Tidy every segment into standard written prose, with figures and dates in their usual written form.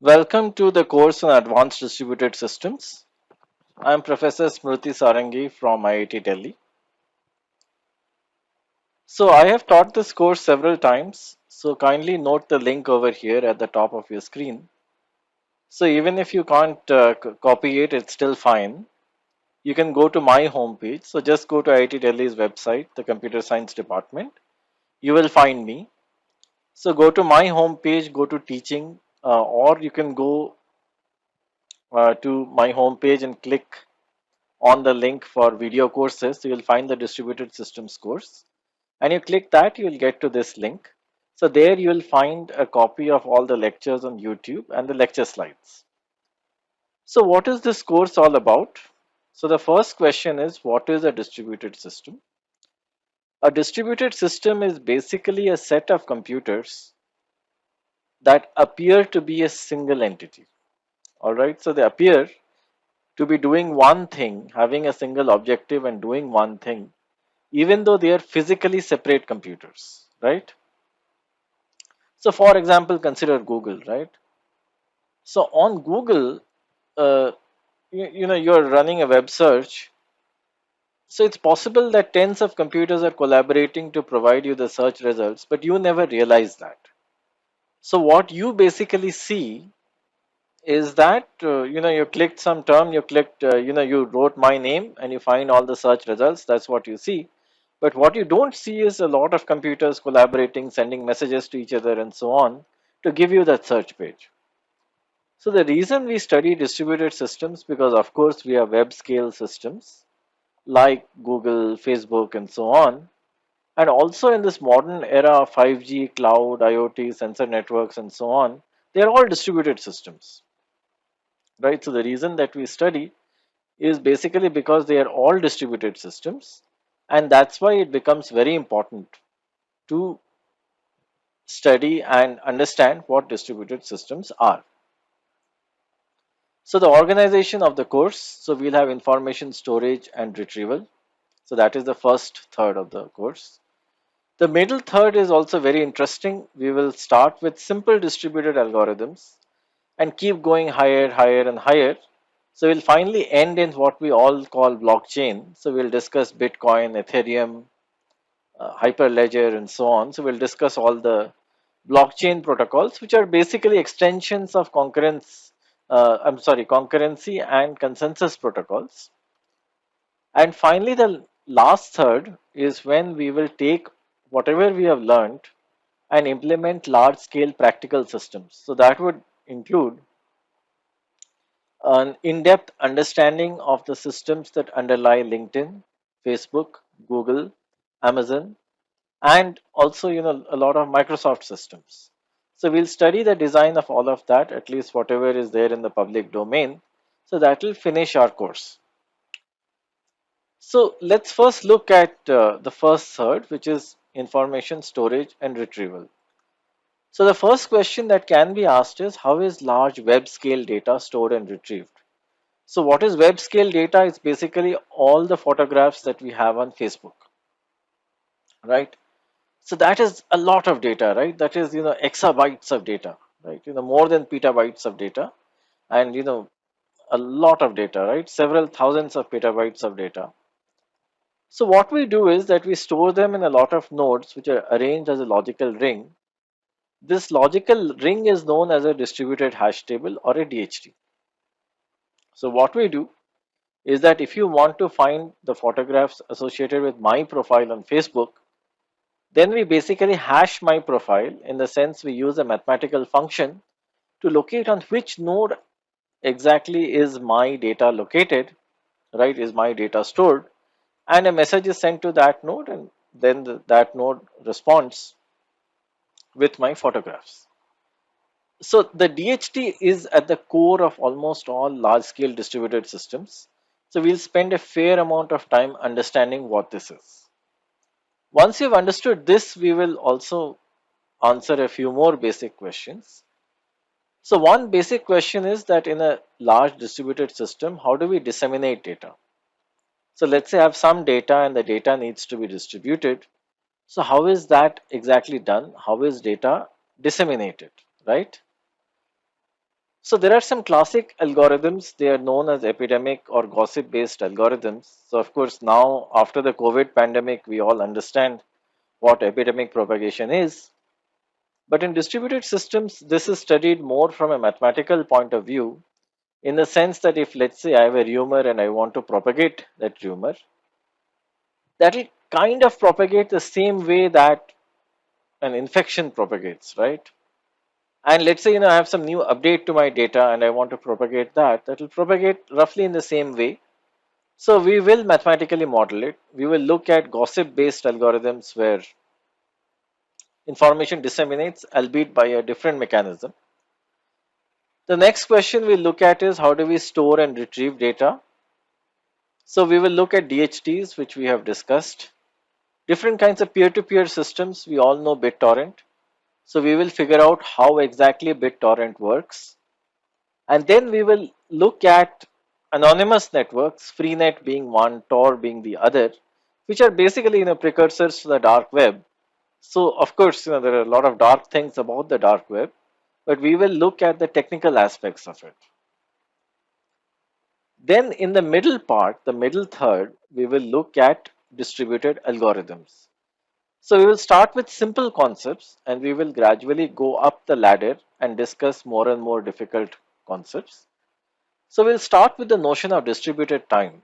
Welcome to the course on Advanced Distributed Systems. I am Professor Smriti Sarangi from IIT Delhi. So I have taught this course several times, so kindly note the link over here at the top of your screen. So even if you can't copy it, it's still fine. You can go to my homepage. So just go to IIT Delhi's website, the Computer Science Department. You will find me. So go to my homepage, go to teaching, or you can go to my homepage and click on the link for video courses. So you'll find the distributed systems course, and you click that, you'll get to this link. So there you'll find a copy of all the lectures on YouTube and the lecture slides. So what is this course all about? So the first question is, what is a distributed system? A distributed system is basically a set of computers that appear to be a single entity. All right, so they appear to be doing one thing, having a single objective and doing one thing, even though they are physically separate computers, right? So for example, consider Google, right? So on Google, uh, you're running a web search. So it's possible that tens of computers are collaborating to provide you the search results, but you never realize that. So what you basically see is that you clicked some term, you clicked, you wrote my name, and you find all the search results. That's what you see. But what you don't see is a lot of computers collaborating, sending messages to each other, and so on to give you that search page. So the reason we study distributed systems, because of course we have web scale systems like Google, Facebook, and so on. And also in this modern era of 5G, cloud, IoT, sensor networks, and so on, they are all distributed systems, right? So the reason that we study is basically because they are all distributed systems, and that's why it becomes very important to study and understand what distributed systems are. So the organization of the course, so we'll have information storage and retrieval. So that is the first third of the course. The middle third is also very interesting. We will start with simple distributed algorithms and keep going higher, higher, and higher. So we'll finally end in what we all call blockchain. So we'll discuss Bitcoin, Ethereum, Hyperledger, and so on. So we'll discuss all the blockchain protocols, which are basically extensions of concurrency and consensus protocols. And finally, the last third is when we will take whatever we have learned and implement large scale practical systems. So that would include an in-depth understanding of the systems that underlie LinkedIn, Facebook, Google, Amazon, and also a lot of Microsoft systems. So we'll study the design of all of that, at least whatever is there in the public domain. So that will finish our course. So let's first look at the first third, which is information storage and retrieval. So the first question that can be asked is, how is large web scale data stored and retrieved? So what is web scale data? It's basically all the photographs that we have on Facebook, right? So that is a lot of data, right? That is, exabytes of data, right? More than petabytes of data, and a lot of data, right? Several thousands of petabytes of data. So what we do is that we store them in a lot of nodes which are arranged as a logical ring. This logical ring is known as a distributed hash table or a DHT. So what we do is that if you want to find the photographs associated with my profile on Facebook, then we basically hash my profile, in the sense we use a mathematical function to locate on which node exactly is my data located, right? Is my data stored? And a message is sent to that node, and then that node responds with my photographs. So the DHT is at the core of almost all large scale distributed systems. So we'll spend a fair amount of time understanding what this is. Once you've understood this, we will also answer a few more basic questions. So one basic question is that in a large distributed system, how do we disseminate data? So let's say I have some data and the data needs to be distributed. So how is that exactly done? How is data disseminated, right? So there are some classic algorithms. They are known as epidemic or gossip based algorithms. So of course now after the COVID pandemic, we all understand what epidemic propagation is. But in distributed systems, this is studied more from a mathematical point of view, in the sense that if, let's say, I have a rumor and I want to propagate that rumor, that will kind of propagate the same way that an infection propagates, right? And let's say, I have some new update to my data and I want to propagate that, that will propagate roughly in the same way. So we will mathematically model it. We will look at gossip based algorithms where information disseminates, albeit by a different mechanism. The next question we look at is how do we store and retrieve data? So we will look at DHTs, which we have discussed. Different kinds of peer-to-peer systems. We all know BitTorrent. So we will figure out how exactly BitTorrent works. And then we will look at anonymous networks, Freenet being one, Tor being the other, which are basically precursors to the dark web. So of course, there are a lot of dark things about the dark web, but we will look at the technical aspects of it. Then in the middle part, the middle third, we will look at distributed algorithms. So we will start with simple concepts and we will gradually go up the ladder and discuss more and more difficult concepts. So we'll start with the notion of distributed time.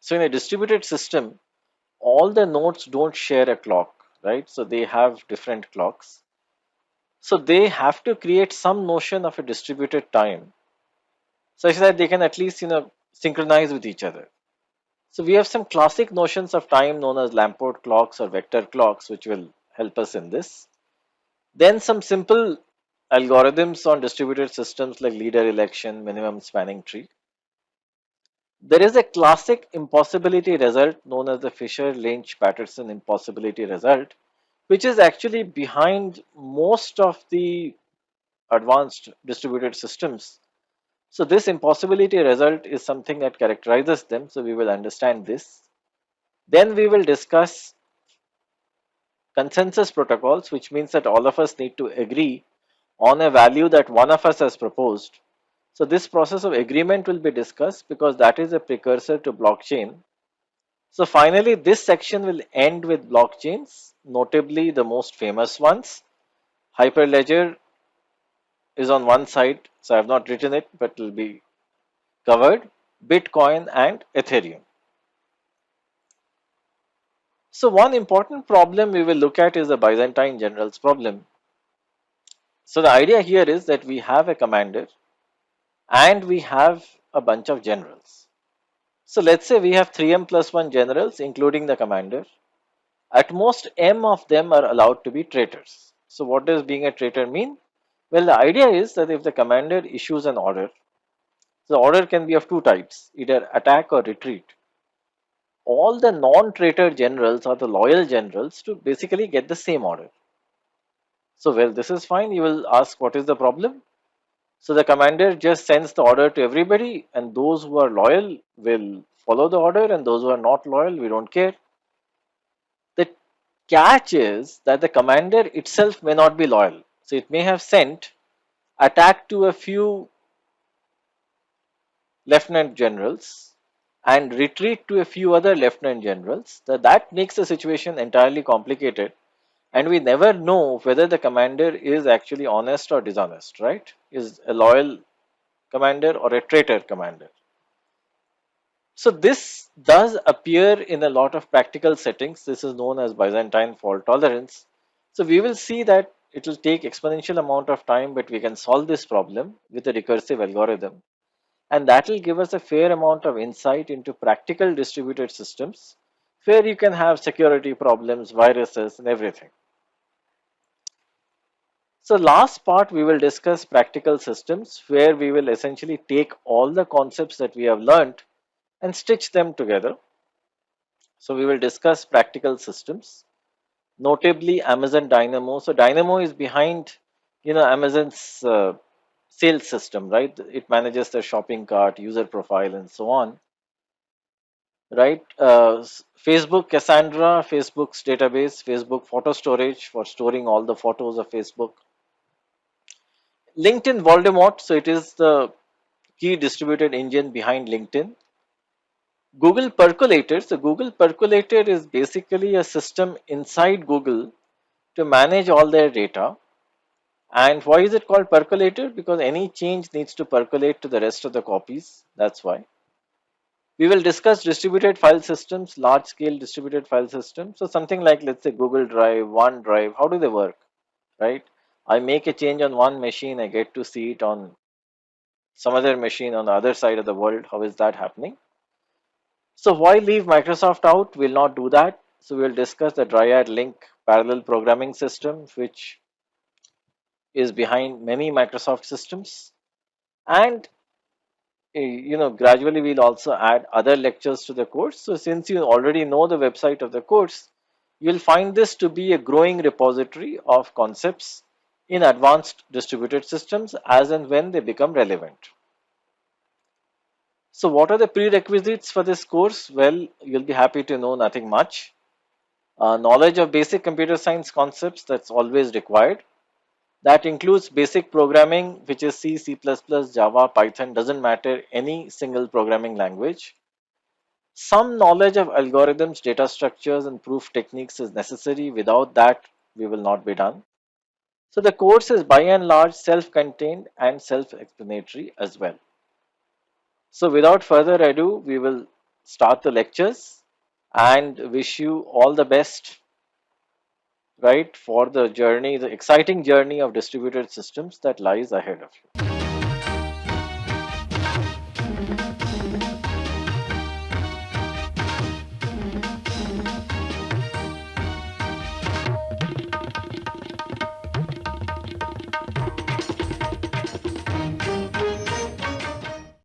So in a distributed system, all the nodes don't share a clock, right? So they have different clocks. So they have to create some notion of a distributed time such that they can at least, synchronize with each other. So we have some classic notions of time known as Lamport clocks or vector clocks, which will help us in this. Then some simple algorithms on distributed systems like leader election, minimum spanning tree. There is a classic impossibility result known as the Fisher-Lynch-Patterson impossibility result, which is actually behind most of the advanced distributed systems. So this impossibility result is something that characterizes them. So we will understand this. Then we will discuss consensus protocols, which means that all of us need to agree on a value that one of us has proposed. So this process of agreement will be discussed because that is a precursor to blockchain. So finally, this section will end with blockchains, notably the most famous ones. Hyperledger is on one side, so I have not written it, but it will be covered. Bitcoin and Ethereum. So one important problem we will look at is the Byzantine generals problem. So the idea here is that we have a commander and we have a bunch of generals. So let's say we have 3m plus 1 generals, including the commander. At most, m of them are allowed to be traitors. So what does being a traitor mean? Well, the idea is that if the commander issues an order, the order can be of two types, either attack or retreat. All the non-traitor generals or the loyal generals to basically get the same order. So, well, this is fine. You will ask, what is the problem? So, the commander just sends the order to everybody, and those who are loyal will follow the order, and those who are not loyal, we don't care. The catch is that the commander itself may not be loyal. So, it may have sent attack to a few lieutenant generals and retreat to a few other lieutenant generals. That makes the situation entirely complicated, and we never know whether the commander is actually honest or dishonest, right? Is a loyal commander or a traitor commander. So this does appear in a lot of practical settings. This is known as Byzantine fault tolerance. So we will see that it will take exponential amount of time, but we can solve this problem with a recursive algorithm. And that will give us a fair amount of insight into practical distributed systems where you can have security problems, viruses, and everything. So last part we will discuss practical systems where we will essentially take all the concepts that we have learned and stitch them together. So we will discuss practical systems, notably Amazon Dynamo. So Dynamo is behind, Amazon's sales system, right? It manages their shopping cart, user profile, and so on, right? Facebook Cassandra, Facebook's database, Facebook photo storage for storing all the photos of Facebook. LinkedIn Voldemort, so it is the key distributed engine behind LinkedIn. Google Percolator, so Google Percolator is basically a system inside Google to manage all their data. And why is it called percolator? Because any change needs to percolate to the rest of the copies. That's why. We will discuss distributed file systems, large scale distributed file systems. So something like, let's say, Google Drive, OneDrive, how do they work, right? I make a change on one machine, I get to see it on some other machine on the other side of the world. How is that happening? So why leave Microsoft out? We'll not do that. So we'll discuss the Dryad Link parallel programming system, which is behind many Microsoft systems. And gradually we'll also add other lectures to the course. So since you already know the website of the course, you'll find this to be a growing repository of concepts in advanced distributed systems as and when they become relevant. So what are the prerequisites for this course? Well, you'll be happy to know nothing much. Knowledge of basic computer science concepts, that's always required. That includes basic programming, which is C, C++, Java, Python, doesn't matter, any single programming language. Some knowledge of algorithms, data structures, and proof techniques is necessary. Without that, we will not be done. So the course is by and large self-contained and self-explanatory as well. So without further ado, we will start the lectures and wish you all the best, right, for the journey, the exciting journey of distributed systems that lies ahead of you.